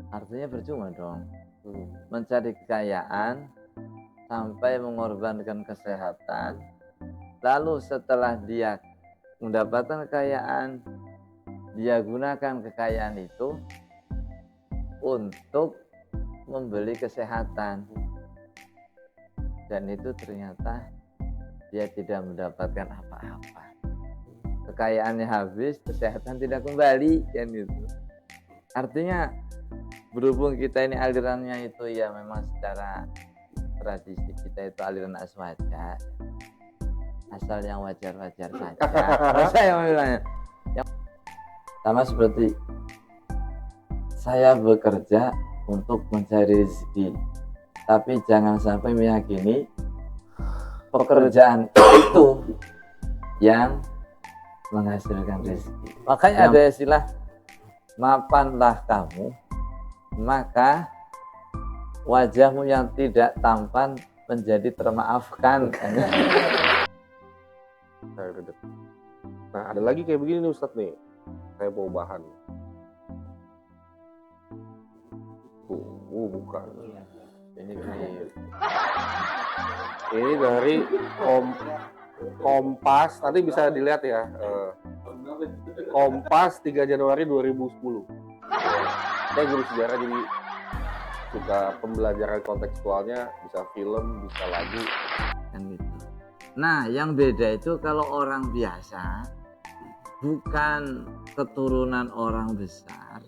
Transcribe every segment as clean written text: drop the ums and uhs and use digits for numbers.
Artinya percuma dong. Mencari kekayaan sampai mengorbankan kesehatan. Lalu setelah dia mendapatkan kekayaan, dia gunakan kekayaan itu untuk membeli kesehatan. Dan itu ternyata dia tidak mendapatkan apa-apa. Kekayaannya habis, kesehatan tidak kembali, kan gitu. Artinya berhubung kita ini alirannya itu ya memang secara tradisi kita itu aliran aswaja, asal yang wajar-wajar saja. Saya bilangnya sama seperti saya bekerja untuk mencari rezeki, tapi jangan sampai meyakini pekerjaan itu yang menghasilkan rezeki. Makanya ada istilah mapanlah kamu, maka wajahmu yang tidak tampan menjadi termaafkan. Nah, ada lagi kayak begini nih Ustadz nih. Saya bawa bahan. Bukan. Ini dari Kompas, nanti bisa dilihat ya. Kompas 3 Januari 2010. Saya guru sejarah jadi suka pembelajaran kontekstualnya, bisa film, bisa lagu. Kan gitu. Nah, yang beda itu kalau orang biasa, bukan keturunan orang besar,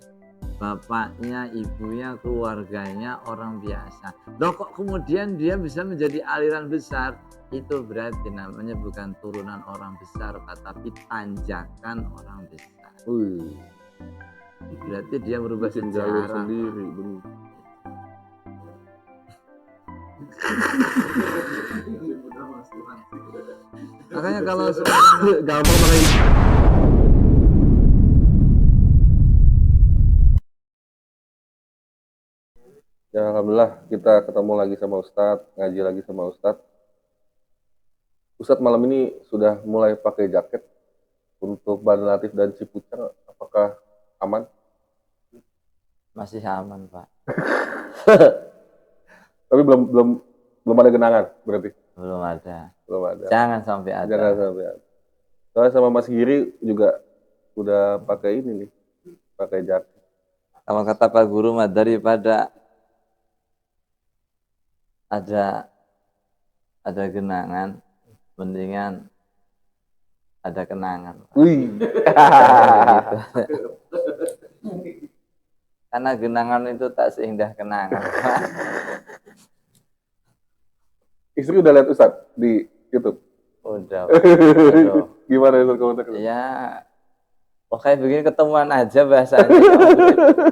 bapaknya, ibunya, keluarganya orang biasa. Loh kok kemudian dia bisa menjadi aliran besar? Itu berarti namanya bukan turunan orang besar, tapi tanjakan orang besar. Berarti dia merubah sejarah sendiri. Makanya kalau sekarang gampang banget. Ya alhamdulillah kita ketemu lagi sama Ustadz, ngaji lagi sama Ustadz. Ustadz malam ini sudah mulai pakai jaket untuk Banda Latif dan Cipucang, apakah aman? Masih aman, Pak. Tapi belum ada genangan berarti? Belum ada. Belum ada. Jangan sampai ada. Jangan sampai ada. Soalnya sama Mas Giri juga udah pakai ini nih, pakai jaket. Kalau kata Pak Guru mah daripada ada genangan, mendingan ada kenangan. Wih. Karena genangan itu tak seindah kenangan. Istri udah lihat Ustadz di YouTube? Udah. Gimana itu komentarnya? Ya, kayak begini ketemuan aja bahasanya.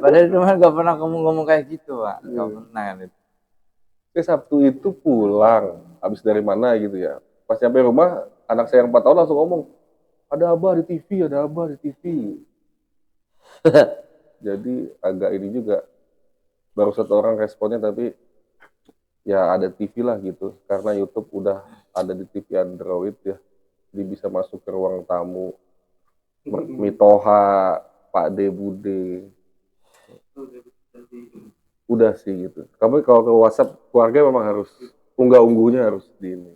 Padahal cuma gak pernah ngomong kayak gitu, Pak. Gak pernah kan itu. Sabtu itu pulang, habis dari mana gitu ya. Pas sampai rumah, anak saya yang 4 tahun langsung ngomong, ada abah di TV, ada abah di TV. Jadi agak ini juga, baru satu orang responnya, tapi ya ada TV lah gitu. Karena YouTube udah ada di TV Android ya. Jadi bisa masuk ke ruang tamu. Mitoha, Pak De Bude. Udah sih gitu. Kamu kalau ke WhatsApp keluarga memang harus unggah-ungguhnya harus di ini.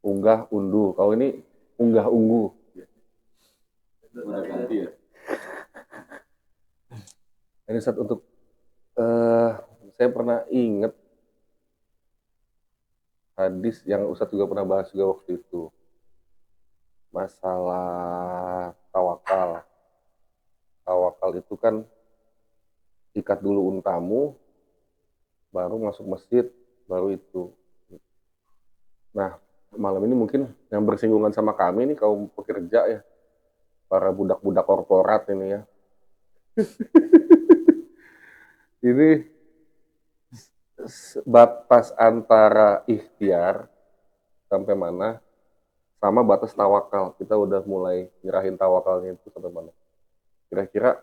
Unggah unduh. Kalau ini unggah ungguh. Udah ganti ya. Ini saat untuk saya pernah ingat hadis yang Ustadz juga pernah bahas juga waktu itu. Masalah tawakal. Tawakal itu kan ikat dulu untamu, baru masuk masjid, baru itu. Nah, malam ini mungkin yang bersinggungan sama kami nih kaum pekerja ya, para budak-budak korporat ini ya. Ini batas antara ikhtiar sampai mana sama batas tawakal. Kita udah mulai nyerahin tawakalnya itu sampai mana. Kira-kira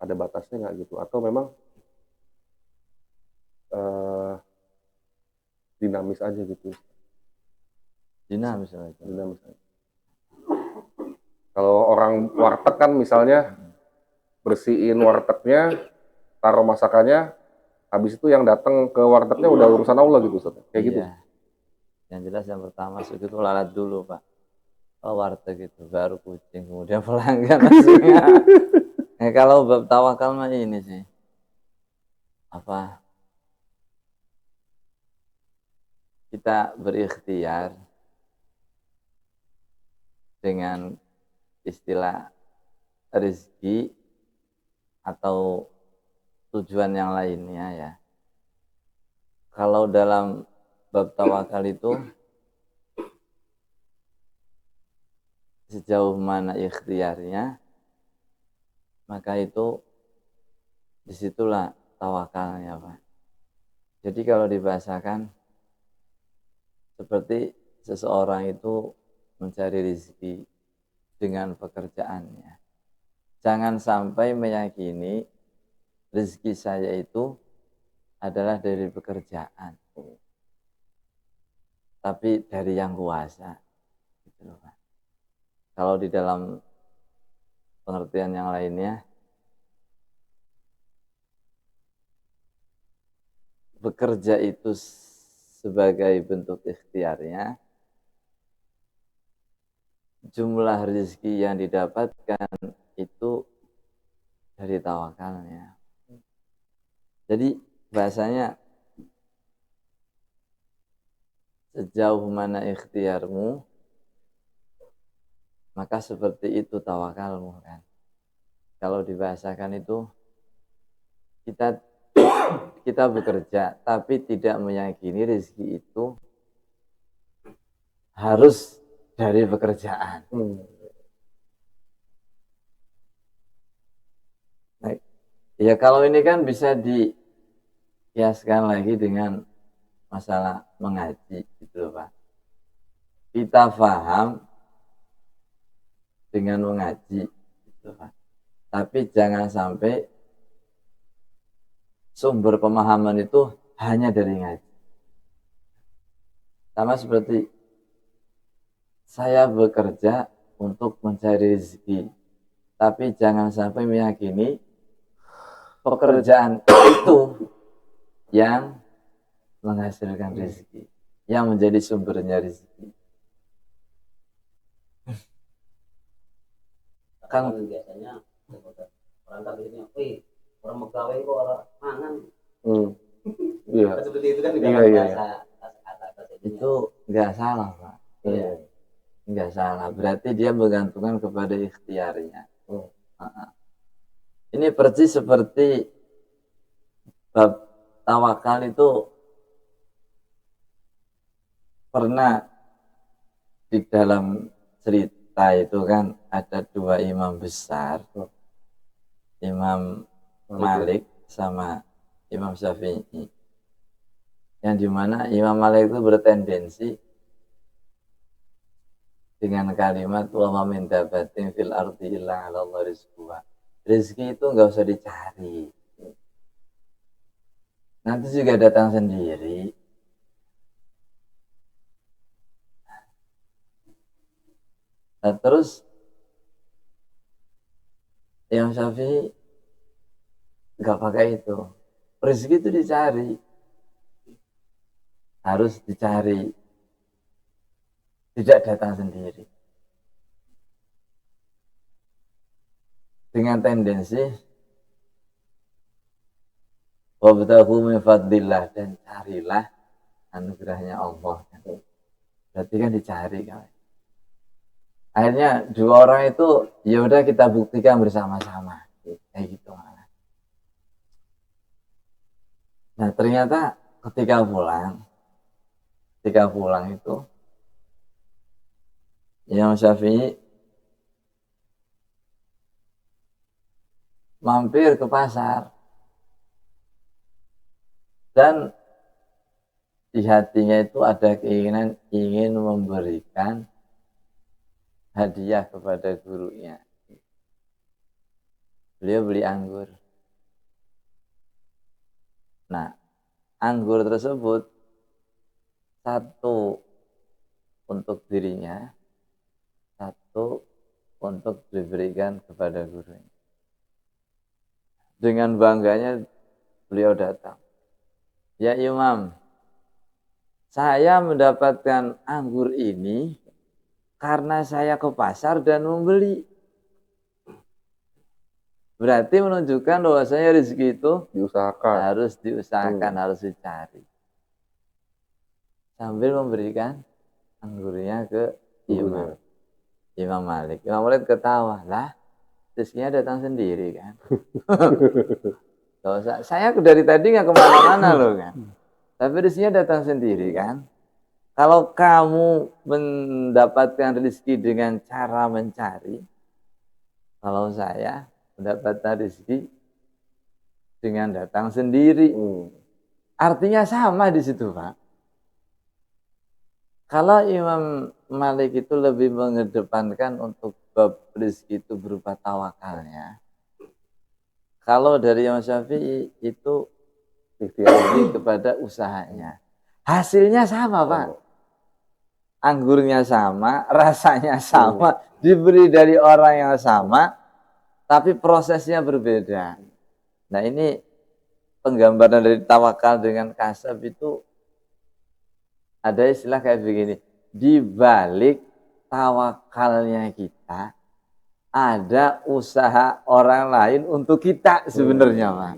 ada batasnya nggak gitu? Atau memang dinamis aja gitu? Dinamis aja. Dinamis aja. orang warteg kan misalnya bersihin wartegnya, taruh masakannya, habis itu yang datang ke wartegnya udah urusan Allah gitu Ustaz. Kayak gitu. Iya. Yang jelas yang pertama masuk itu lalat dulu Pak. Oh warteg itu baru kucing, kemudian pelanggan maksudnya. Kalau bab tawakal mah ini sih apa kita berikhtiar dengan istilah rezeki atau tujuan yang lainnya ya. Kalau dalam bab tawakal itu sejauh mana ikhtiarnya, maka itu disitulah tawakalnya Pak. Jadi kalau dibahasakan seperti seseorang itu mencari rezeki dengan pekerjaannya. Jangan sampai meyakini rezeki saya itu adalah dari pekerjaan, tapi dari yang kuasa. Gitu loh, Pak. Kalau di dalam pengertian yang lainnya, bekerja itu sebagai bentuk ikhtiarnya, jumlah rezeki yang didapatkan itu dari tawakalnya. Jadi bahasanya sejauh mana ikhtiarmu, maka seperti itu tawakalmu kan. Kalau dibahasakan itu kita bekerja tapi tidak meyakini rezeki itu harus dari pekerjaan. Nah, ya kalau ini kan bisa dikiaskan lagi dengan masalah mengaji gitu loh Pak. Kita paham dengan mengaji gitu Pak. Tapi jangan sampai sumber pemahaman itu hanya dari ngaji. Sama seperti saya bekerja untuk mencari rezeki, tapi jangan sampai meyakini pekerjaan itu yang menghasilkan rezeki, yang menjadi sumbernya rezeki. Kan biasanya orang tak biasanya, orang Megawai kok orang mangan. Iya. Seperti itu kan juga bahasa itu nggak salah Pak. Iya. Nggak salah. Berarti dia bergantungan kepada ikhtiarnya. Ini persis seperti bab tawakal itu pernah di dalam cerita itu kan ada dua imam besar, Imam Malik sama Imam Syafi'i, yang dimana Imam Malik itu bertendensi dengan kalimat wa ma min dabatin fil ardi illa 'ala Allah rizquha. Rezeki itu nggak usah dicari, nanti juga datang sendiri. Nah, terus Imam Syafi'i nggak pakai itu. Rezeki itu dicari, harus dicari, tidak datang sendiri. Dengan tendensi wabtaghu min fadlillah, dan carilah anugerahnya Allah. Berarti kan dicari kan. Akhirnya dua orang itu ya udah kita buktikan bersama-sama kayak gitu. Nah ternyata ketika pulang itu Imam Syafi'i mampir ke pasar dan di hatinya itu ada keinginan ingin memberikan hadiah kepada gurunya. Beliau beli anggur. Nah, anggur tersebut satu untuk dirinya, satu untuk diberikan kepada gurunya. Dengan bangganya beliau datang. Ya Imam, saya mendapatkan anggur ini karena saya ke pasar dan membeli. Berarti menunjukkan bahwasanya rezeki itu harus diusahakan, harus dicari. Sambil memberikan anggurnya ke Imam Malik. Imam Malik ketawa, lah rezekinya datang sendiri kan. Saya dari tadi nggak kemana-mana loh kan. Tapi rezekinya datang sendiri kan. Kalau kamu mendapatkan rezeki dengan cara mencari, kalau saya mendapatkan rezeki dengan datang sendiri. Artinya sama di situ, Pak. Kalau Imam Malik itu lebih mengedepankan untuk bab rezeki itu berupa tawakalnya. Kalau dari Imam Syafi'i itu lebih kepada usahanya. Hasilnya sama, Pak. Anggurnya sama, rasanya sama, diberi dari orang yang sama, tapi prosesnya berbeda. Nah ini penggambaran dari tawakal dengan kasab itu ada istilah kayak begini. Di balik tawakalnya kita ada usaha orang lain untuk kita sebenarnya, Pak.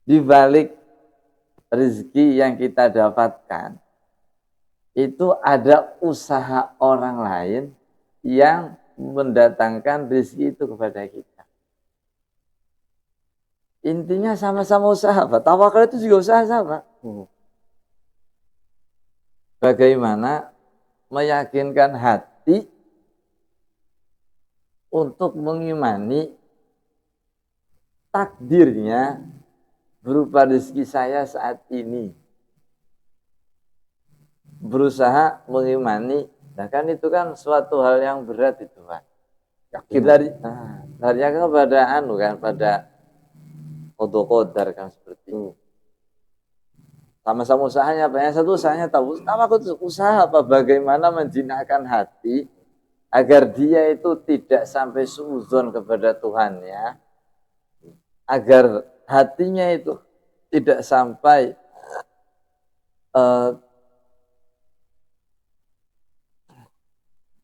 Di balik rezeki yang kita dapatkan itu ada usaha orang lain yang mendatangkan rezeki itu kepada kita. Intinya sama-sama usaha, Pak. Tawakal itu juga usaha sama. Bagaimana meyakinkan hati untuk mengimani takdirnya berupa rezeki saya saat ini. Berusaha mengimani, nah kan itu kan suatu hal yang berat itu, Pak. Yakin larinya kan pada qadar kan seperti itu. Sama-sama usahanya, apa yang satu usahanya tahu aku usaha apa bagaimana menjinakkan hati agar dia itu tidak sampai suudzon kepada Tuhannya, agar hatinya itu tidak sampai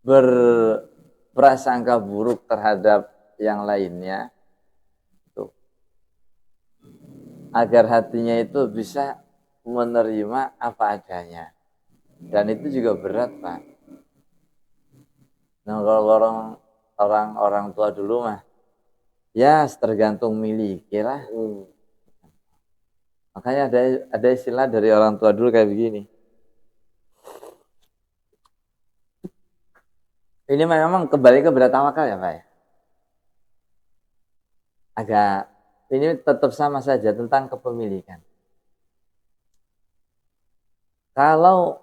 berprasangka buruk terhadap yang lainnya, agar hatinya itu bisa menerima apa adanya. Dan itu juga berat, Pak. Nah, kalau orang tua dulu mah ya tergantung miliki lah. Makanya ada istilah dari orang tua dulu kayak begini. Ini memang kembali ke berat tawakal ya, Pak ya. Agak ini tetap sama saja tentang kepemilikan. Kalau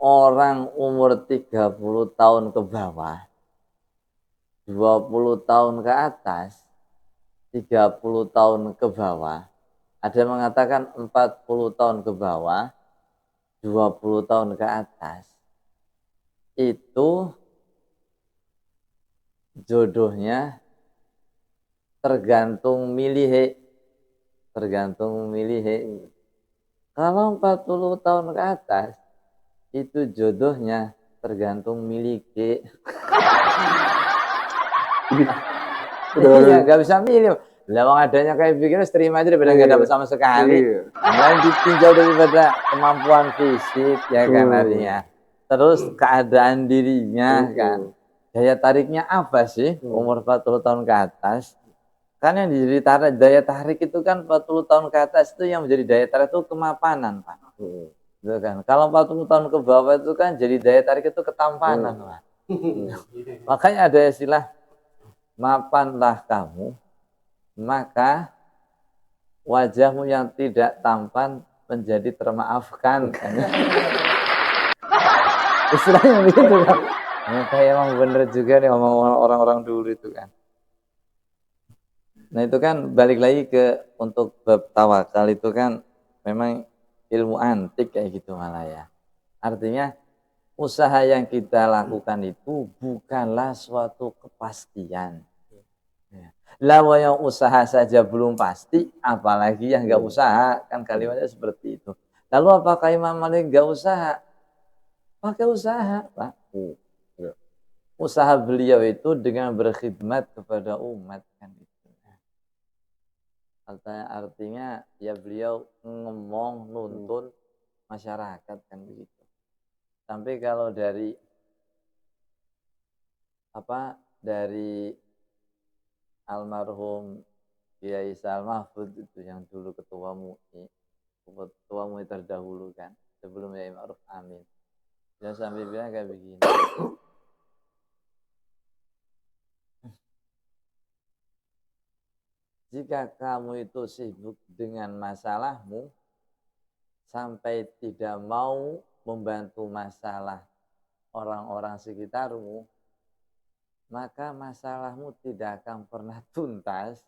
orang umur 30 tahun ke bawah, 20 tahun ke atas, 30 tahun ke bawah, ada yang mengatakan 40 tahun ke bawah, 20 tahun ke atas, itu jodohnya tergantung milih. Kalau 40 tahun ke atas, itu jodohnya tergantung miliki. Iya, gak bisa milih. Lawang adanya kayak begini, terima aja daripada gak dapat sama sekali. Lain ditinjau daripada kemampuan fisik, ya kan artinya. Terus keadaan dirinya kan. Daya tariknya apa sih umur 40 tahun ke atas? Kan yang jadi daya tarik itu kan 40 tahun ke atas itu yang menjadi daya tarik itu kemapanan, Pak. Gitu kan. Kalau 40 tahun ke bawah itu kan jadi daya tarik itu ketampanan, Pak. Makanya ada istilah mapanlah kamu, maka wajahmu yang tidak tampan menjadi termaafkan. Kan? Istilahnya begitu kan. Ya, kayak emang bener juga nih ngomong orang-orang dulu itu kan. Nah itu kan balik lagi ke untuk bab tawakal itu kan memang ilmu antik kayak gitu malah ya. Artinya usaha yang kita lakukan itu bukanlah suatu kepastian. Lah yang usaha saja belum pasti, apalagi yang nggak usaha, kan kalimatnya seperti itu. Lalu apakah Imam Malik nggak usaha? Pakai usaha, Pak. Ya. Usaha beliau itu dengan berkhidmat kepada umat kan itu. Artinya ya beliau ngomong, nuntun masyarakat kan begitu. Sampai kalau dari almarhum Kiai Sa'al Mahfud itu yang dulu ketua MUI terdahulu kan, sebelum Yai Ma'ruf Amin. Dia sampai bilang kayak begini. Jika kamu itu sibuk dengan masalahmu sampai tidak mau membantu masalah orang-orang sekitarmu, maka masalahmu tidak akan pernah tuntas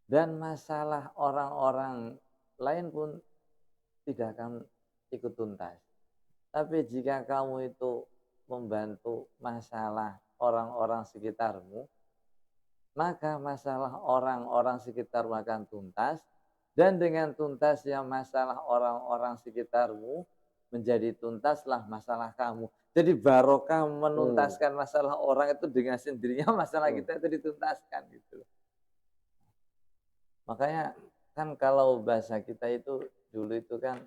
dan masalah orang-orang lain pun tidak akan ikut tuntas. Tapi jika kamu itu membantu masalah orang-orang sekitarmu, maka masalah orang-orang sekitarmu akan tuntas dan dengan tuntasnya masalah orang-orang sekitarmu menjadi tuntaslah masalah kamu. Jadi barokah menuntaskan masalah orang itu dengan sendirinya masalah kita itu dituntaskan gitu. Makanya kan kalau bahasa kita itu dulu itu kan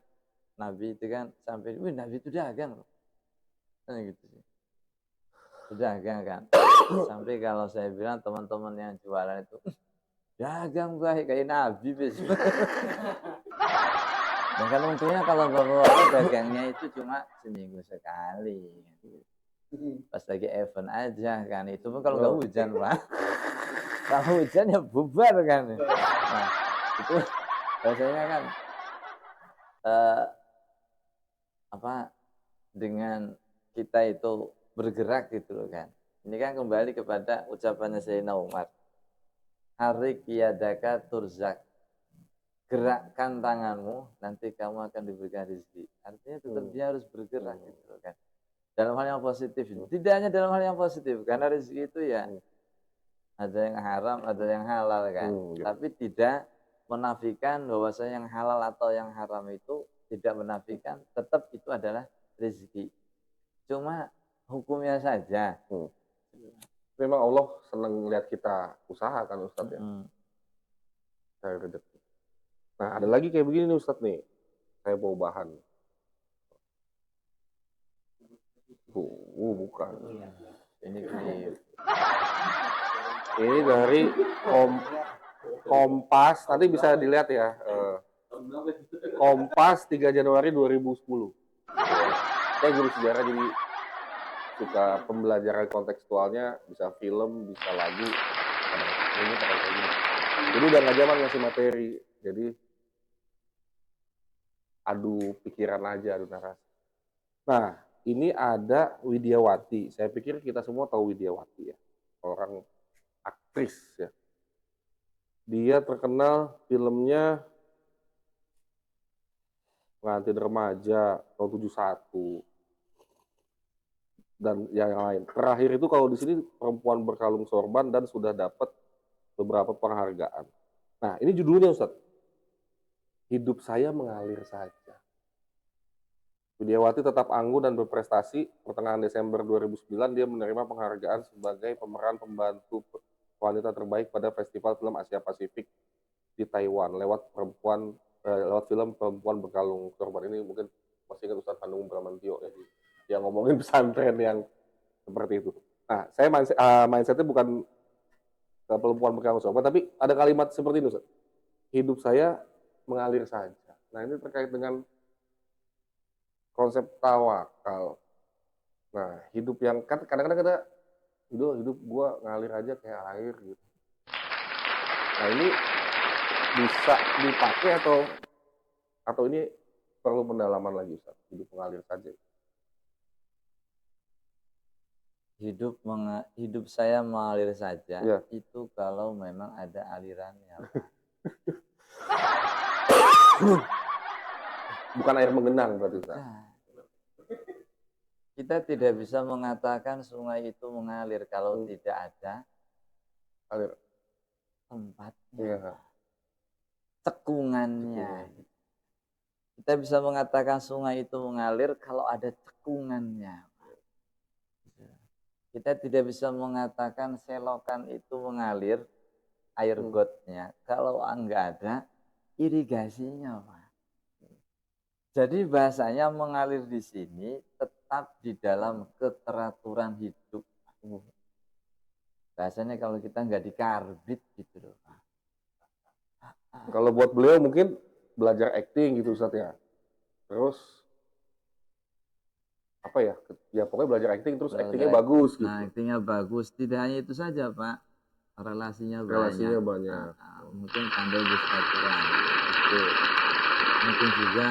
Nabi itu kan sampai, Nabi itu dagang loh. Kan gitu sih. Dagang kan. Sampai kalau saya bilang teman-teman yang jualan itu dagang baik kayak Nabi besok. Dan kan untungnya kalau bapak-bapak dagangnya itu cuma seminggu sekali. Pas lagi event aja kan. Itu pun kalau nggak hujan, Pak. Kalau hujan ya bubar kan. Nah, itu biasanya kan dengan kita itu bergerak gitu loh kan. Ini kan kembali kepada ucapannya Sayyidina Umar. Harik yadaka turzak. Gerakkan tanganmu, nanti kamu akan diberikan rezeki. Artinya tetap dia harus bergerak gitu kan. Dalam hal yang positif. Tidak hanya dalam hal yang positif, karena rezeki itu ya ada yang haram, ada yang halal kan. Tapi tidak menafikan bahwasanya yang halal atau yang haram itu tidak menafikan, tetap itu adalah rezeki. Cuma hukumnya saja. Memang Allah senang lihat kita usaha kan Ustadz ya. Saya rezeki. Nah, ada lagi kayak begini nih Ustadz nih. Saya bawa bahan. Bukan. Ini dari Kompas. Nanti bisa dilihat ya. Kompas 3 Januari 2010. Saya guru sejarah jadi suka pembelajaran kontekstualnya, bisa film, bisa lagu. Jadi udah nggak zaman ngasih materi. Jadi adu pikiran aja, adu narasi. Nah, ini ada Widyawati. Saya pikir kita semua tahu Widyawati ya. Orang aktris ya. Dia terkenal filmnya Pengantin Remaja tahun 71 dan yang lain. Terakhir itu kalau di sini Perempuan Berkalung Sorban dan sudah dapat beberapa penghargaan. Nah, ini judulnya Ustaz. Hidup saya mengalir saja. Widyawati tetap anggun dan berprestasi. Pertengahan Desember 2009 dia menerima penghargaan sebagai pemeran pembantu wanita terbaik pada Festival Film Asia Pasifik di Taiwan lewat film Perempuan Berkalung Sorban. Ini mungkin masih ingat Ustaz Hanung Bramantio ya, yang ngomongin pesantren yang seperti itu. Nah, saya mindsetnya bukan Perempuan Berkalung Sorban, tapi ada kalimat seperti ini Ustaz. Hidup saya mengalir saja. Nah, ini terkait dengan konsep tawakal. Nah, hidup yang kan kadang-kadang kita hidup gua ngalir aja kayak air gitu. Nah, ini bisa dipakai atau ini perlu pendalaman lagi Ustaz? Hidup mengalir saja. Hidup saya mengalir saja ya. Itu kalau memang ada alirannya. Bukan air mengenang berarti Ustaz. Kita tidak bisa mengatakan sungai itu mengalir kalau tidak ada Alir. tempatnya, Iya. cekungannya. Kita bisa mengatakan sungai itu mengalir kalau ada cekungannya. Kita tidak bisa mengatakan selokan itu mengalir air gotnya kalau enggak ada irigasinya, Pak. Jadi bahasanya mengalir di sini tetap di dalam keteraturan hidup. Bahasanya kalau kita nggak dikarbit gitu loh, Pak. Kalau buat beliau mungkin belajar acting gitu Ustadz ya. Terus apa ya? Ya pokoknya belajar acting terus actingnya bagus gitu. Nah, actingnya bagus. Tidak hanya itu saja, Pak. Relasinya banyak. Mungkin pandai bersilaturahmi. Itu. Mungkin juga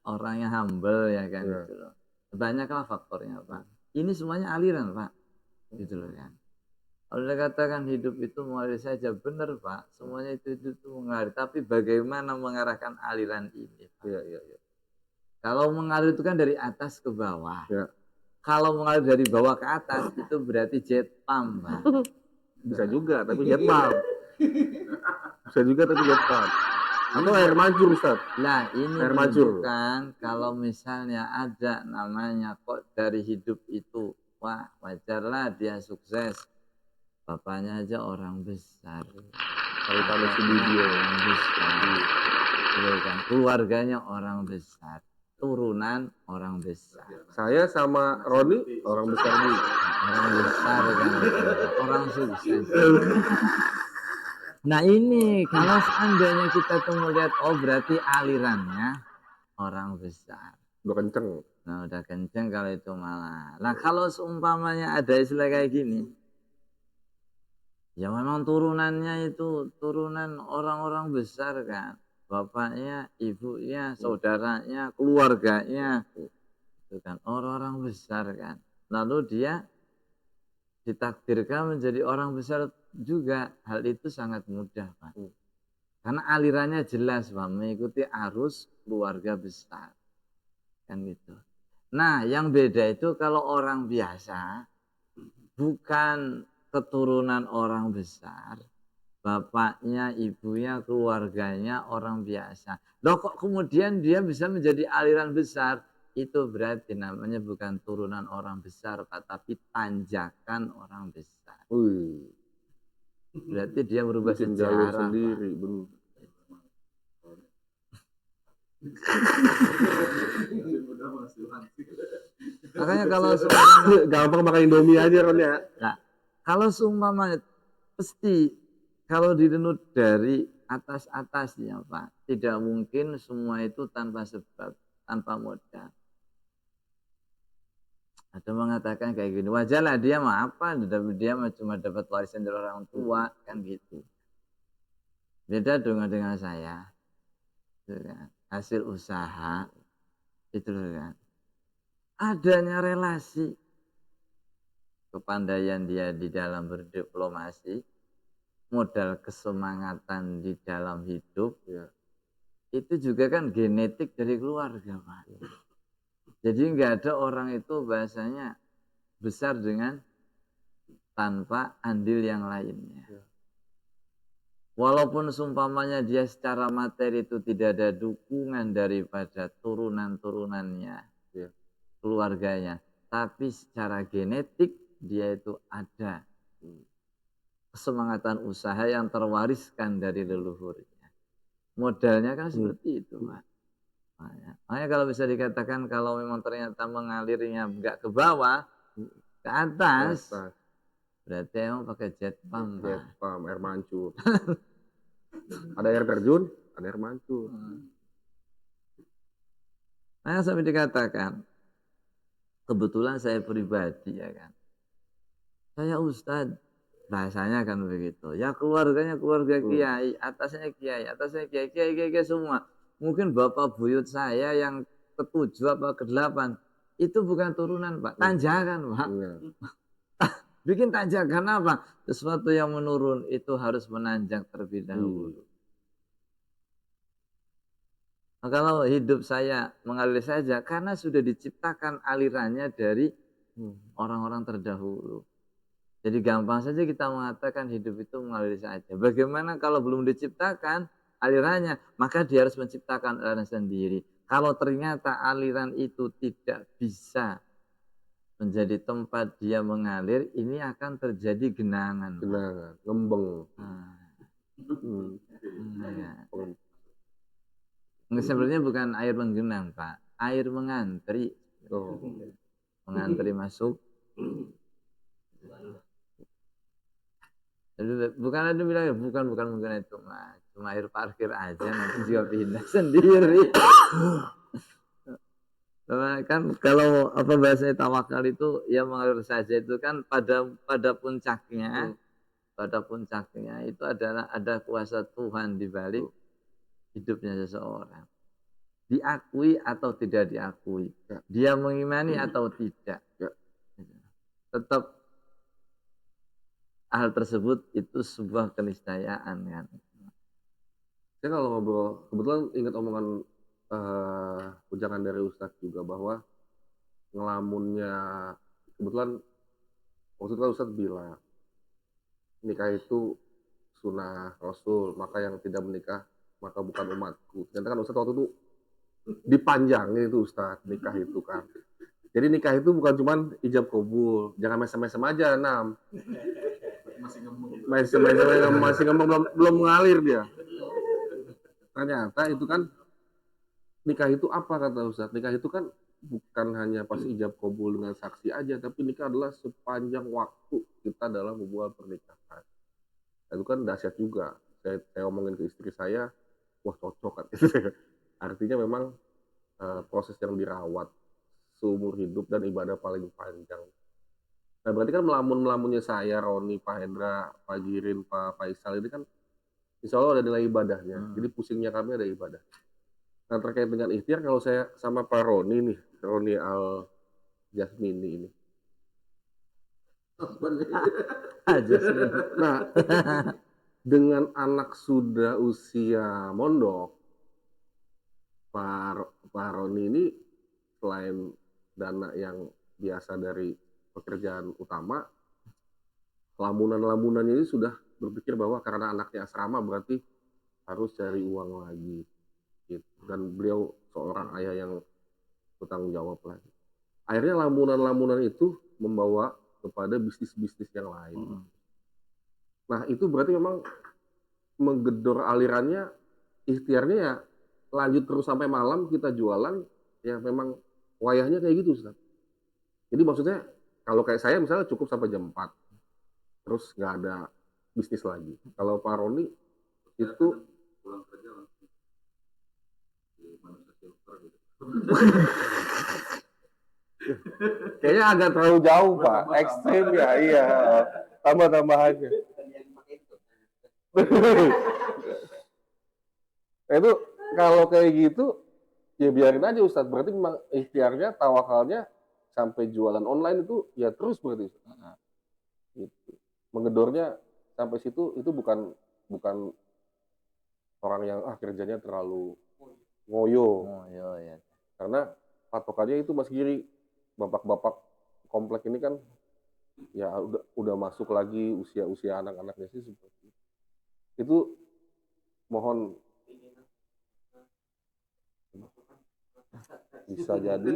orangnya humble ya kan gitu loh. Banyaklah faktornya, Pak. Ini semuanya aliran, Pak. Gitu loh kan. Kalau dikatakan hidup itu mengalir saja, benar Pak. Semuanya itu mengalir. Tapi bagaimana mengarahkan aliran ini, Pak? Iya. Kalau mengalir itu kan dari atas ke bawah. Ya. Kalau mengalir dari bawah ke atas itu berarti jet pump, Pak. Bisa juga, tapi jet pump. Bisa juga, tapi jet pump. Atau air mancur, Ustaz. Nah, ini air mancur. Bukan kalau misalnya ada namanya kok dari hidup itu, wah wajarlah dia sukses. Bapaknya aja orang besar. Kalau tahu video orang besar. Kan? Keluarganya orang besar. Turunan orang besar. Saya sama Roni orang besar juga. Orang besar kan. Orang sukses. Nah ini kalau seandainya kita tuh melihat, oh berarti alirannya orang besar. Udah kenceng. Nah udah kenceng kalau itu malah. Nah kalau seumpamanya ada istilah kayak gini, ya memang turunannya itu turunan orang-orang besar kan. Bapaknya, ibunya, saudaranya, keluarganya. Itu kan orang-orang besar kan. Lalu dia ditakdirkan menjadi orang besar juga. Hal itu sangat mudah, Pak. Karena alirannya jelas, Pak, mengikuti arus keluarga besar. Kan gitu. Nah, yang beda itu kalau orang biasa bukan keturunan orang besar, bapaknya, ibunya, keluarganya orang biasa. Loh kok kemudian dia bisa menjadi aliran besar? Itu berarti namanya bukan turunan orang besar, Pak, tapi tanjakan orang besar. Berarti dia merubah sejarah sendiri, benar. Makanya kalau gampang makan Indomie aja kan ya. Nah, kalau seumpamanya pasti kalau dirunut dari atas-atasnya, Pak, tidak mungkin semua itu tanpa sebab, tanpa modal. Ada mengatakan kayak gini, wajarlah dia mah apa, dia mah cuma dapat warisan dari orang tua, kan gitu. Beda dengan saya, itu kan. Hasil usaha, itu kan. Adanya relasi, kepandaian dia di dalam berdiplomasi, modal kesemangatan di dalam hidup, ya, itu juga kan genetik dari keluarga, Pak. Jadi nggak ada orang itu bahasanya besar dengan tanpa andil yang lainnya. Walaupun seumpamanya dia secara materi itu tidak ada dukungan daripada turunan-turunannya, keluarganya, tapi secara genetik dia itu ada kesemangatan usaha yang terwariskan dari leluhurnya. Modalnya kan seperti itu, Pak. Makanya kalau bisa dikatakan kalau memang ternyata mengalirnya enggak ke bawah, ke atas, berarti emang pakai jet pump. Jet pump, air mancur. Ada air terjun, ada air mancur. Nah, sampai dikatakan, kebetulan saya pribadi ya kan, saya ustadz, bahasanya kan begitu. Ya keluarganya keluarga kiai, atasnya kiai, kiai semua. Mungkin bapak buyut saya yang ke-7 apa ke-8 itu bukan turunan, Pak, tanjakan, Pak. Bikin tanjakan apa? Sesuatu yang menurun itu harus menanjak terlebih dahulu. Nah, kalau hidup saya mengalir saja karena sudah diciptakan alirannya dari orang-orang terdahulu. Jadi gampang saja kita mengatakan hidup itu mengalir saja. Bagaimana kalau belum diciptakan alirannya, maka dia harus menciptakan aliran sendiri. Kalau ternyata aliran itu tidak bisa menjadi tempat dia mengalir, ini akan terjadi genangan. Genangan, ngembeng. Ya. Sebenarnya bukan air menggenang, Pak. Air mengantri. Mengantri masuk. Jadi, bukan ada bilang bukan mungkin itu, Mas. Cuma air parkir aja, nanti juga pindah sendiri. Kan kalau apa bahasanya tawakal itu ya mengalir saja, itu kan pada puncaknya itu adalah ada kuasa Tuhan di balik hidupnya seseorang. Diakui atau tidak diakui, dia mengimani atau tidak, tetap hal tersebut itu sebuah keniscayaan kan. Saya kalau ngobrol, kebetulan ingat omongan ujangan dari Ustadz juga bahwa ngelamunnya, kebetulan waktu itu Ustadz bilang nikah itu sunnah Rasul, maka yang tidak menikah maka bukan umatku. Ternyata kan Ustadz waktu itu dipanjangin itu Ustadz, nikah itu kan. Jadi nikah itu bukan cuma ijab kabul, jangan mesem-mesem aja, masih ngomong belum mengalir dia. Ternyata itu kan nikah itu apa kata Ustadz? Nikah itu kan bukan hanya pas ijab kabul dengan saksi aja, tapi nikah adalah sepanjang waktu kita dalam hubungan pernikahan. Itu kan dahsyat juga. Saya omongin ke istri saya, wah cocok kan. Artinya memang proses yang dirawat seumur hidup dan ibadah paling panjang. Nah berarti kan melamunnya saya, Roni, Pak Hendra, Pak Jirin, Pak Faisal ini kan insya Allah ada nilai ibadahnya. Jadi pusingnya kami ada ibadah. Nah terkait dengan ikhtiar, kalau saya sama Pak Roni nih, Roni Al Jasmini ini. Nah dengan anak sudah usia mondok, Pak Roni ini selain dana yang biasa dari pekerjaan utama, lamunan-lamunannya ini sudah berpikir bahwa karena anaknya asrama berarti harus cari uang lagi. Gitu. Dan beliau seorang ayah yang bertanggung jawab lagi. Akhirnya lamunan-lamunan itu membawa kepada bisnis-bisnis yang lain. Nah itu berarti memang menggedor alirannya, ikhtiarnya ya lanjut terus sampai malam kita jualan, ya memang wayahnya kayak gitu Ustaz. Jadi maksudnya kalau kayak saya misalnya cukup sampai jam 4, terus nggak ada bisnis lagi. Kalau Pak Roni itu pulang kerja langsung di manusia silver gitu. Kayaknya agak terlalu jauh Pak, ekstrim ya, iya. Tambah-tambahannya. Nah, itu kalau kayak gitu ya biarin aja Ustadz. Berarti memang ikhtiarnya, tawakalnya sampai jualan online itu ya terus berarti. Gitu. Menggedornya sampai situ itu bukan orang yang kerjanya terlalu ngoyo. Ya. Karena patokannya itu Mas Giri, bapak-bapak komplek ini kan ya udah masuk lagi usia anak-anaknya sih seperti itu. Itu mohon bisa jadi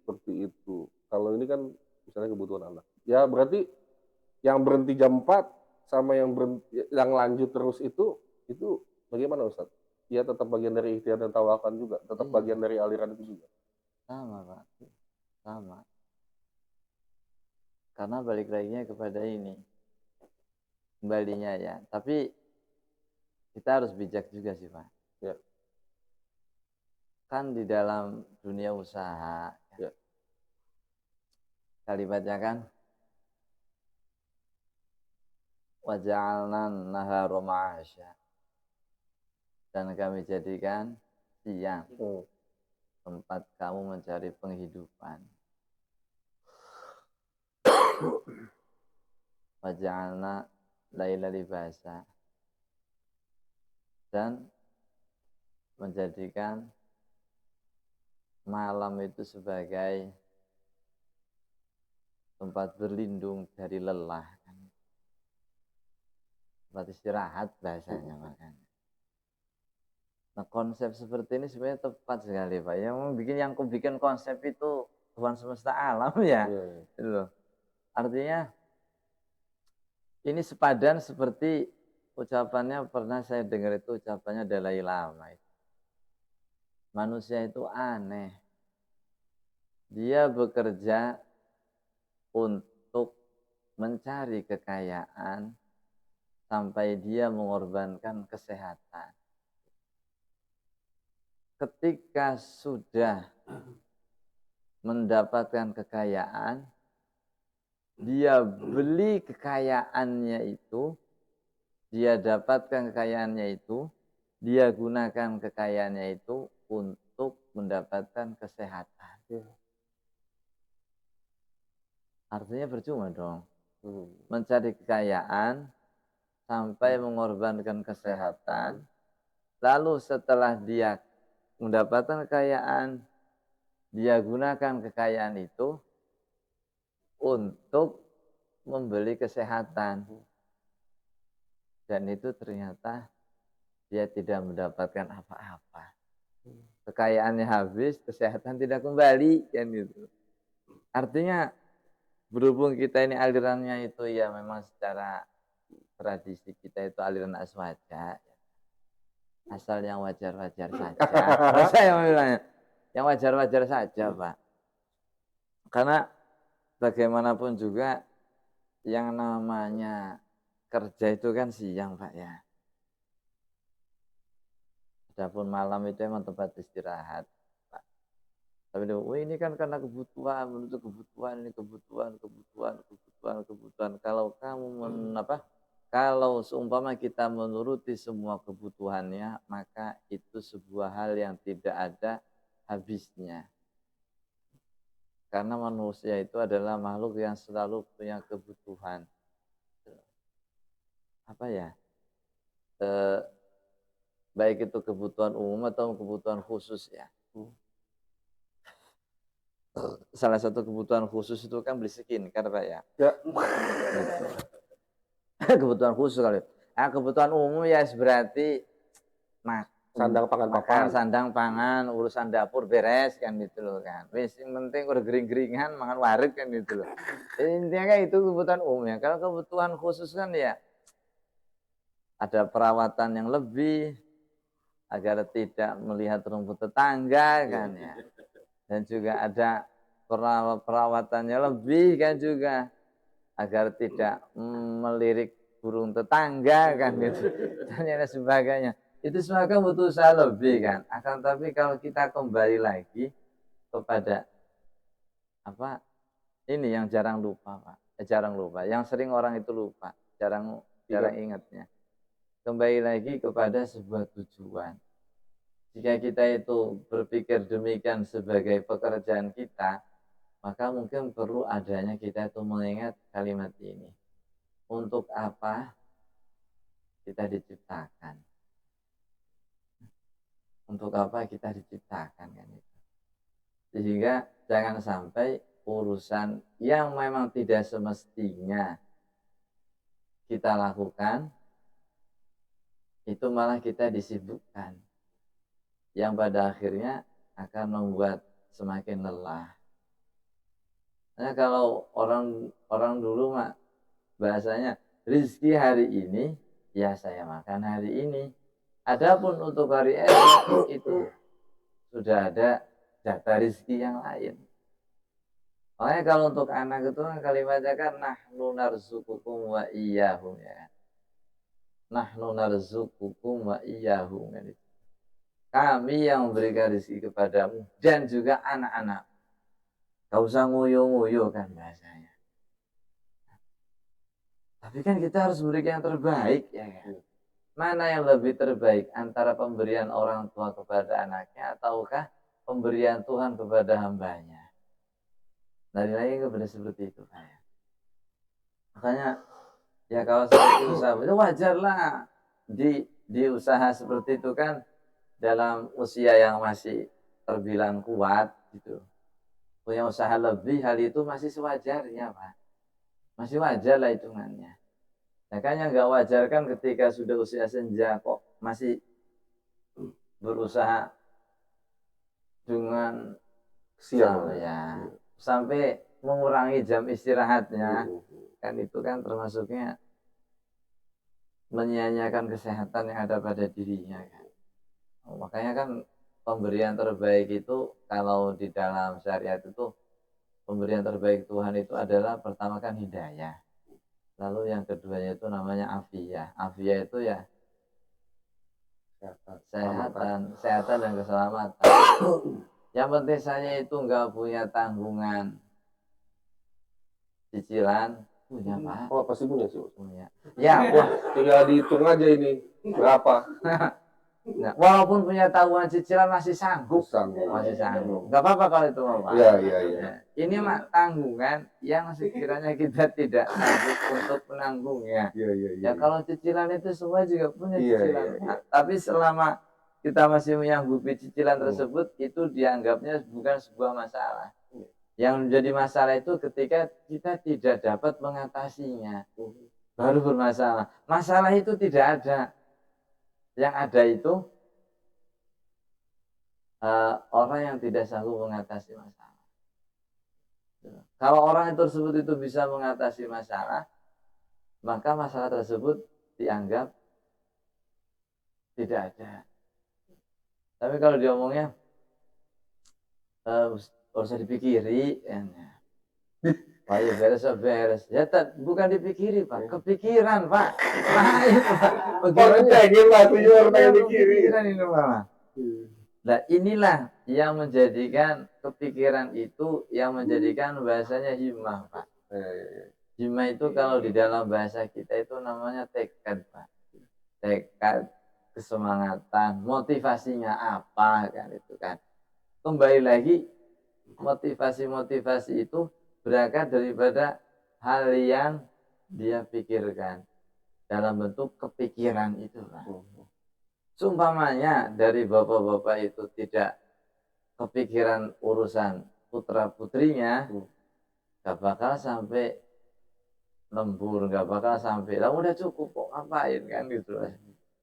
seperti itu. Kalau ini kan misalnya kebutuhan anak. Ya berarti yang berhenti jam 4 sama yang lanjut terus itu bagaimana Ustaz? Ya tetap bagian dari ikhtiar dan tawakal juga, tetap bagian dari aliran itu juga. Sama Pak, sama. Karena balik lagi kepada ini, kembalinya ya. Tapi kita harus bijak juga sih Pak. Ya. Kan di dalam dunia usaha, ya. Kalimatnya kan, waja'alna nahara ma'asya, dan kami jadikan siang tempat kamu mencari penghidupan. Waja'alna laila libasa, dan menjadikan malam itu sebagai tempat berlindung dari lelah, tempat istirahat bahasanya makanya. Nah konsep seperti ini sebenarnya tepat sekali Pak. Yang bikin konsep itu Tuhan semesta alam ya. Gitu loh. Artinya ini sepadan seperti ucapannya pernah saya dengar itu ucapannya Dalai Lama. Manusia itu aneh. Dia bekerja untuk mencari kekayaan sampai dia mengorbankan kesehatan. Ketika sudah mendapatkan kekayaan, dia beli kekayaannya itu, dia dapatkan kekayaannya itu, dia gunakan kekayaannya itu untuk mendapatkan kesehatan. Artinya percuma dong. Mencari kekayaan sampai mengorbankan kesehatan, lalu setelah dia mendapatkan kekayaan, dia gunakan kekayaan itu untuk membeli kesehatan. Dan itu ternyata dia tidak mendapatkan apa-apa. Kekayaannya habis, kesehatan tidak kembali, kan gitu. Artinya berhubung kita ini alirannya itu ya memang secara tradisi kita itu aliran aswaja, asal yang wajar-wajar saja. Saya bilangnya yang wajar-wajar saja Pak. Karena bagaimanapun juga yang namanya kerja itu kan siang Pak ya. Adapun malam itu emang tempat istirahat Pak. Tapi ini kan karena kebutuhan, menuntut kebutuhan, ini kebutuhan. Kalau kamu kalau seumpama kita menuruti semua kebutuhannya, maka itu sebuah hal yang tidak ada habisnya. Karena manusia itu adalah makhluk yang selalu punya kebutuhan. Apa ya? Baik itu kebutuhan umum atau kebutuhan khusus ya. Salah satu kebutuhan khusus itu kan beli skincare Pak ya. Kebutuhan khusus kali. Kebutuhan umum ya berarti Sandang pangan makan, papan. sandang pangan, urusan dapur beres kan gitu loh kan. Wis yang penting udah gering-geringan mangan warik kan gitu loh. Intinya kan itu kebutuhan umum ya. Kalau kebutuhan khusus kan ya ada perawatan yang lebih agar tidak melihat rumput tetangga kan ya. Dan juga ada perawatannya lebih kan juga agar tidak melirik burung tetangga kan gitu dan sebagainya. Itu semua kan butuh usaha lebih kan. Akan tapi kalau kita kembali lagi kepada ini yang jarang lupa Pak. Jarang lupa. Yang sering orang itu lupa, jarang ingatnya. Kembali lagi kepada sebuah tujuan. Jika kita itu berpikir demikian sebagai pekerjaan kita, maka mungkin perlu adanya kita itu mengingat kalimat ini. Untuk apa kita diciptakan? Untuk apa kita diciptakan kan itu. Sehingga jangan sampai urusan yang memang tidak semestinya kita lakukan, itu malah kita disibukkan. Yang pada akhirnya akan membuat semakin lelah. Nah kalau orang dulu bahasanya rezeki hari ini ya saya makan hari ini. Adapun untuk hari esok itu sudah ada jatah rezeki yang lain. Makanya kalau untuk anak itu kan kalimatnya kan nahnu narzuqukum wa iyyahum ya. Nahnu narzuqukum wa iyyahum. Kami yang memberikan rezeki kepadamu dan juga anak-anak. Gak usah nguyu-nguyu kan bahasanya. Tapi kan kita harus berikan yang terbaik ya kan. Mana yang lebih terbaik antara pemberian orang tua kepada anaknya ataukah pemberian Tuhan kepada hambanya? Nilai kepada seperti itu kayak. Makanya ya kalau seperti usaha itu wajarlah di usaha seperti itu kan dalam usia yang masih terbilang kuat gitu, punya usaha lebih, hal itu masih sewajarnya Pak, masih wajar lah hitungannya. Nah kan yang nggak wajar kan ketika sudah usia senja kok masih berusaha dengan Siang. ya, sampai mengurangi jam istirahatnya, kan itu kan termasuknya menyia-nyiakan kesehatan yang ada pada dirinya kan. Makanya kan pemberian terbaik itu kalau di dalam syariat itu, pemberian terbaik Tuhan itu adalah pertama kan hidayah, lalu yang keduanya itu namanya afiyah. Afiyah itu ya kesehatan dan keselamatan. Yang penting saya itu nggak punya tanggungan cicilan, punya Pak. Oh pasti punya sih. Punya. Ya, Wah tinggal dihitung aja ini berapa. Nah, walaupun punya tanggungan cicilan masih sanggup. Masih sanggup. Nggak apa-apa kalau itu Pak. Iya. Ya. Ini mah tanggungan yang sekiranya kita tidak sanggup untuk menanggungnya. Ya kalau cicilan itu semua juga punya cicilan. Nah, tapi selama kita masih menyanggupi cicilan tersebut, itu dianggapnya bukan sebuah masalah. Yang menjadi masalah itu ketika kita tidak dapat mengatasinya, baru bermasalah. Masalah itu tidak ada. Yang ada itu orang yang tidak sanggup mengatasi masalah. Kalau orang tersebut itu bisa mengatasi masalah, maka masalah tersebut dianggap tidak ada. Tapi kalau diomongnya usah dipikiri, Pak ya beres. Ya bukan dipikiri Pak, kepikiran Pak. Nah itu Pak. Kepikiran ini Pak. Nah inilah yang menjadikan kepikiran itu, yang menjadikan bahasanya himmah Pak. Himmah itu kalau di dalam bahasa kita itu namanya tekad Pak. Tekad, kesemangatan, motivasinya apa kan itu kan. Kembali lagi, motivasi itu berangkat daripada hal yang dia pikirkan dalam bentuk kepikiran itu Pak. Seumpamanya dari bapak-bapak itu tidak kepikiran urusan putra putrinya, gak bakal sampai lembur, gak bakal sampai lah udah cukup kok ngapain kan gitu.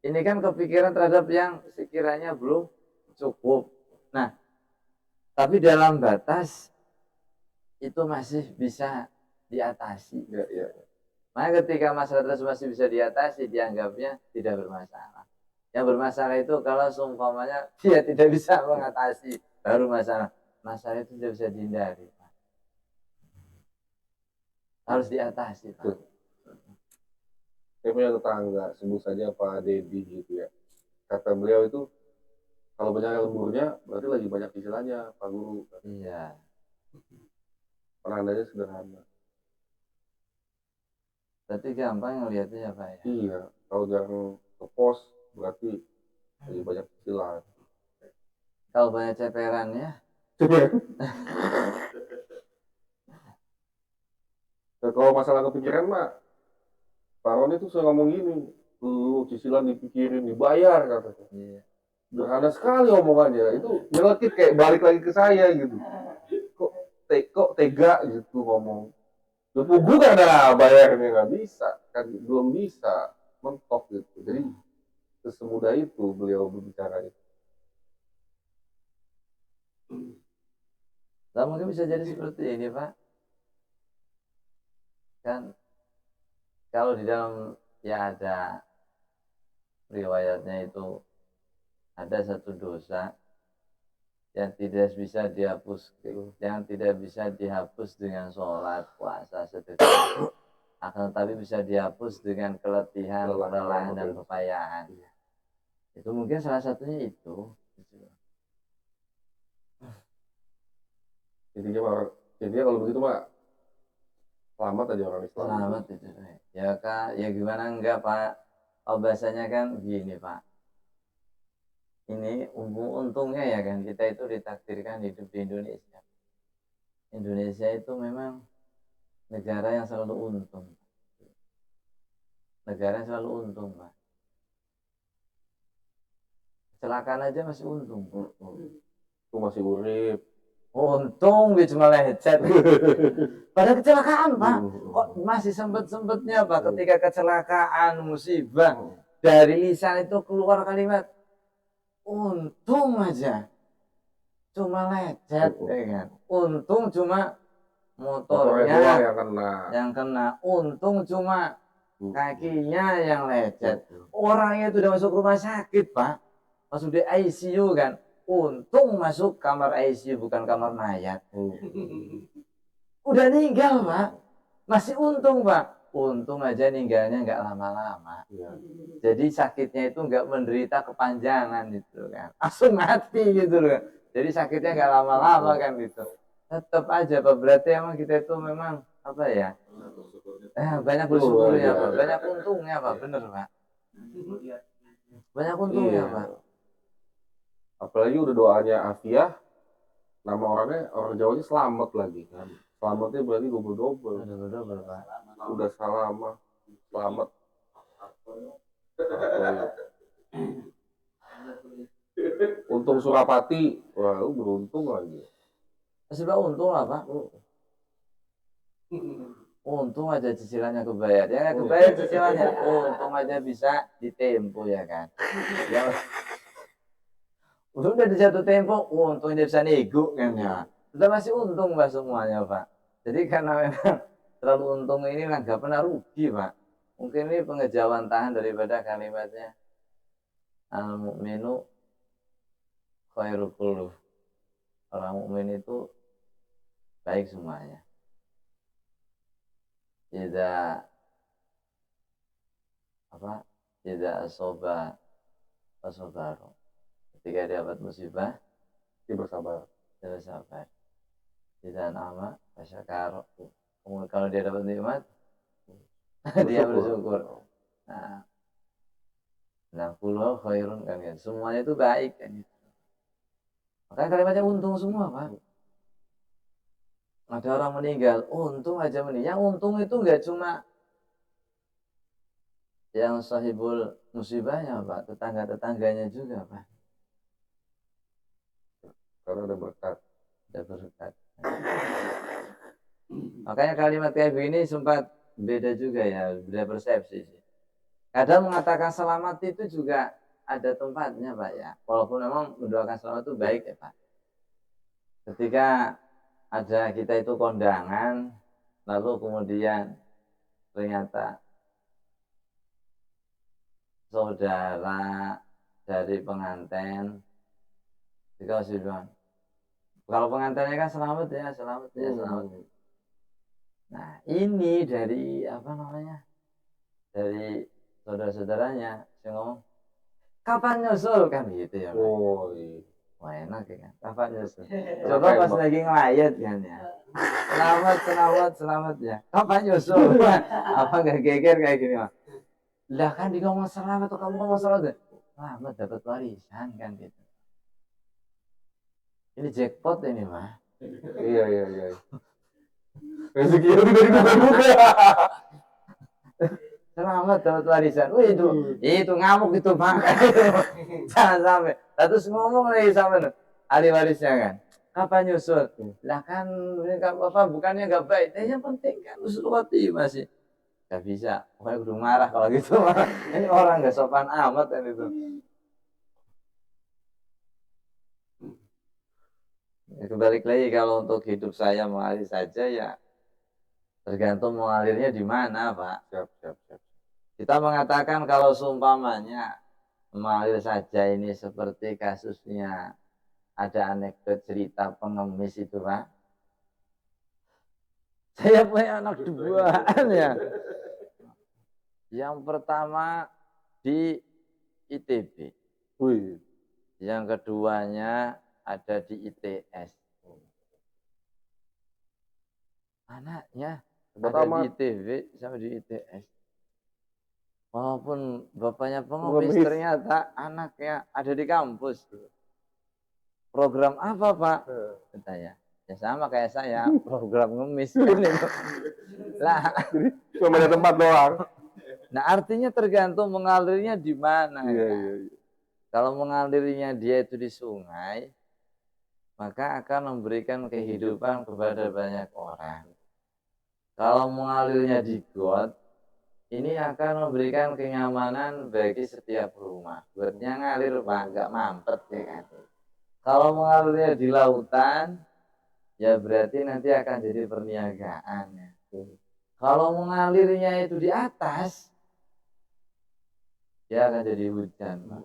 Ini kan kepikiran terhadap yang sekiranya belum cukup. Nah, tapi dalam batas itu masih bisa diatasi. Maka ketika masalah tersebut masih bisa diatasi, dianggapnya tidak bermasalah. Yang bermasalah itu kalau seumpamanya dia tidak bisa mengatasi, baru masalah. Masalah itu tidak bisa dihindari, Pak. Harus diatasi, Pak. Saya punya tetangga, sebut saja Pak Dedi gitu ya. Kata beliau itu, kalau banyak lemburnya, berarti lagi banyak cicilannya, Pak Guru. Iya. Penandanya sederhana. Berarti gampang ngelihatnya ya Pak ya? Iya, kalau jarang ke pos, berarti lagi banyak cicilan. Kalau banyak ceperan ya? Nah, kalau masalah kepikiran mah, Pak Roni tuh sering ngomong gini, lu cicilan dipikirin, dibayar katanya. Iya. Sederhana sekali omongannya, itu nyelekit kayak balik lagi ke saya gitu. Kok tega gitu ngomong. Gue kan ada bayarnya nggak bisa, kan belum bisa mentok gitu. Jadi sesemudah itu beliau berbicara itu. Nah, mungkin bisa jadi seperti ini Pak. Kan kalau di dalam ya ada riwayatnya itu ada satu dosa yang tidak bisa dihapus, yang tidak bisa dihapus dengan sholat, puasa, sedekah, akan tetapi bisa dihapus dengan keletihan, kelelahan dan kepayahan. Itu mungkin salah satunya itu. Intinya kalau begitu Pak, selamat aja orang Islam. Selamat itu. Ya Kak, ya gimana enggak Pak? Oh bahasanya kan gini Pak. Ini untungnya ya kan kita itu ditakdirkan hidup di Indonesia. Indonesia itu memang negara yang selalu untung. Negara yang selalu untung Pak. kecelakaan aja masih untung. Itu masih urip. Untung dia cuma lecet. Pada kecelakaan Pak, kok masih sempet-sempetnya Pak ketika kecelakaan musibah dari lisan itu keluar kalimat untung aja cuma lecet, ya kan? Untung cuma Motornya motornya yang kena. untung cuma kakinya yang lecet. Orangnya itu udah masuk rumah sakit Pak, masuk di ICU kan. Untung masuk kamar ICU bukan kamar mayat. Udah meninggal Pak, masih untung Pak. Untung aja ninggalnya nggak lama-lama. Jadi sakitnya itu nggak menderita kepanjangan gitu kan, langsung mati gitu kan. Jadi sakitnya nggak lama-lama kan gitu. Tetap aja Pak, berarti emang kita itu memang apa ya? Banyak bersyukurnya Pak, banyak untungnya Pak, bener Pak. Banyak untungnya Pak. Apalagi udah doanya Afiah, nama orangnya orang Jawanya selamat lagi kan. Selamatnya berarti double-double. Double Pak. Udah selamat. Untung Surapati, wah lu beruntung lagi. Masih Pak untung lah Pak. Untung aja cicilannya kebayar. Ya kebayar cicilannya. Untung aja bisa ditempo ya kan. Ya, udah di satu tempo, untungnya bisa nego kan ya. Udah masih untung Pak semuanya Pak. Jadi karena memang terlalu untung ini nggak pernah rugi Pak. Mungkin ini pengejawantahan daripada kalimatnya al-mu'minu khairul kulluh. Orang mukmin itu baik semuanya. Tidak asoba asobaru. Ketika dapat musibah, Dia bersabar. dia bersabar. Tidak nama fasyakar. Kemudian kalau dia dapat nikmat, dia bersyukur. Nah, kullu khairun kan ya. Semuanya itu baik kan gitu. Makanya kalimatnya untung semua Pak. Ada orang meninggal, untung aja meninggal. Yang untung itu enggak cuma yang sahibul musibahnya Pak, tetangga-tetangganya juga Pak. Karena ada berkat. Ada berkat. Makanya kalimat kayak begini sempat beda juga ya, beda persepsi sih. Kadang mengatakan selamat itu juga ada tempatnya Pak ya. Walaupun memang mendoakan selamat itu baik ya Pak. Ketika ada kita itu kondangan, lalu kemudian ternyata saudara dari pengantin, dikasih bilang, kalau pengantinnya kan selamat ya, selamat ya, selamat. Nah ini dari apa namanya, dari saudara-saudaranya, saya ngomong, kapan nyusul kan gitu ya Pak. Oh iya. Wah enak ya kan, kapan nyusul. Coba pas lagi ngelayat kan ya, selamat ya, kapan nyusul. Apa nggak geger kayak gini Pak. Lah kan di ngomong selamat, atau kamu ngomong selamat, selamat dapat warisan kan gitu. Ini jackpot ini mah. Iya. Rezeki itu dari buka. Selamat dapat warisan. Wih itu ngamuk itu Pak. Jangan sampai. Terus ngomong lagi sama ahli warisnya kan. Kapan nyusul? Lah kan apa bukannya nggak baik. Yang penting kan usul wati masih. Gak bisa. Pokoknya kudu marah kalau gitu. Ini orang nggak sopan amat kan itu. Ya, kembali lagi kalau untuk hidup saya mengalir saja ya tergantung mengalirnya di mana Pak. Siap. Kita mengatakan kalau seumpamanya mengalir saja ini seperti kasusnya ada anekdot cerita pengemis itu Pak. Saya punya anak dua ya. Yang pertama di ITB. Wih. Yang keduanya ada di ITS. Anaknya ada di ITB sama di ITS. Walaupun bapaknya pengemis, ternyata anaknya ada di kampus. Program apa Pak? Katanya. Ya sama kayak saya, program ngemis. Lah, cuma ada tempat doang. Nah artinya tergantung mengalirnya di mana. Iya. Kalau mengalirnya dia itu di sungai, maka akan memberikan kehidupan kepada banyak orang. Kalau mengalirnya di got, ini akan memberikan kenyamanan bagi setiap rumah. Buatnya ngalir Pak, nggak mampet ya kan. Kalau mengalirnya di lautan, ya berarti nanti akan jadi perniagaan. Ya. Kalau mengalirnya itu di atas, dia akan jadi hujan, Pak.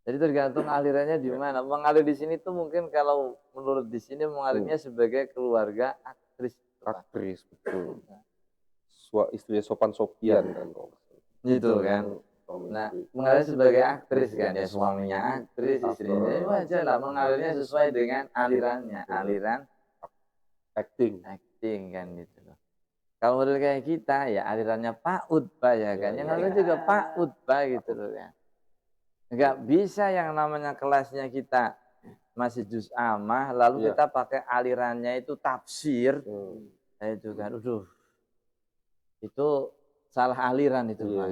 Jadi tergantung alirannya di mana. Mengalir di sini tuh mungkin kalau menurut di sini mengalirnya sebagai keluarga aktris. Aktris, betul. Istrinya Sopan Sopian kan. Gitu kan. Nah, mengalir sebagai aktris kan, ya suaminya aktris, istrinya ya wajar lah, mengalirnya sesuai dengan alirannya, aliran Acting kan gitu loh. Kalau model kayak kita ya alirannya PAUD Pak ya kan, yang lain juga PAUD Pak gitu loh kan. Enggak bisa yang namanya kelasnya kita masih juz amah, lalu kita pakai alirannya itu tafsir, itu kan, itu salah aliran itu Pak.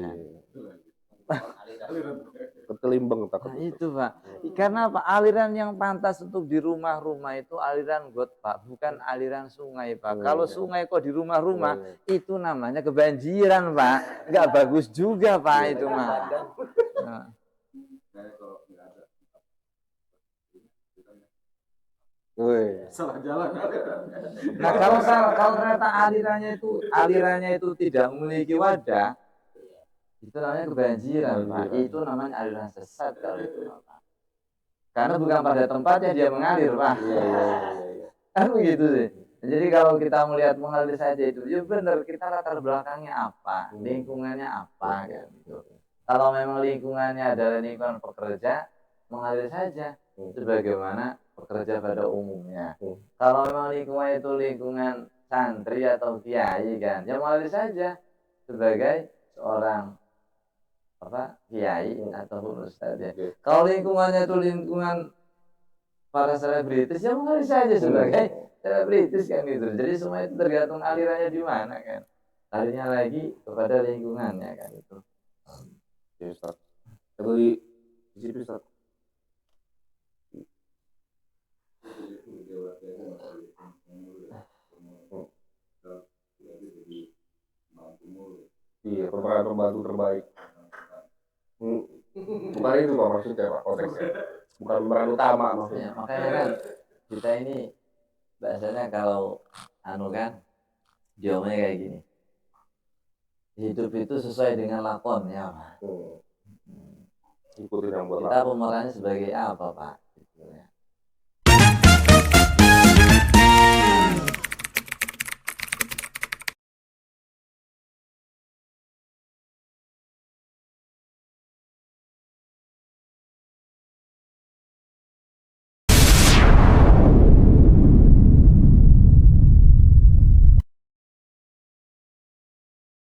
Ketelimbang takut. Nah, itu Pak. Karena apa? Aliran yang pantas untuk di rumah-rumah itu aliran got Pak, bukan aliran sungai Pak. Kalau sungai kok di rumah-rumah, itu namanya kebanjiran Pak. Nggak bagus juga Pak itu mah. Nah. Salah jalan. Nah, kalau ternyata alirannya itu tidak memiliki wadah, itu namanya kebanjiran Pak. Itu namanya aliran sesat kalau itu Pak. Karena bukan pada tempatnya dia mengalir Pak. Kan begitu sih. Jadi kalau kita melihat mengalir saja itu, ya benar, kita latar belakangnya apa, lingkungannya apa kan gitu. Kalau memang lingkungannya adalah lingkungan pekerja, mengalir saja sebagaimana pekerja pada umumnya. Kalau memang lingkungan itu lingkungan santri atau kiai kan, ya mengalir saja sebagai seorang kiai ataupun ustadz ya. Kalau lingkungannya itu lingkungan para selebritis, ya mengalir saja sebagai selebritis kan gitu. Jadi semua itu tergantung alirannya di mana kan. Alirnya lagi kepada lingkungannya kan itu. Ya Ustaz. Kalau di sini Ustaz. Iya, pemeran pembantu terbaik. Bukan itu Pak maksudnya Pak, konteksnya. Bukan pemeran utama maksudnya. Ya, makanya kan kita ini bahasanya kalau kan jawabannya kayak gini. Hidup itu sesuai dengan lakon ya Pak. Ikutin yang buat Kita pemerannya sebagai apa Pak? Gitu, ya.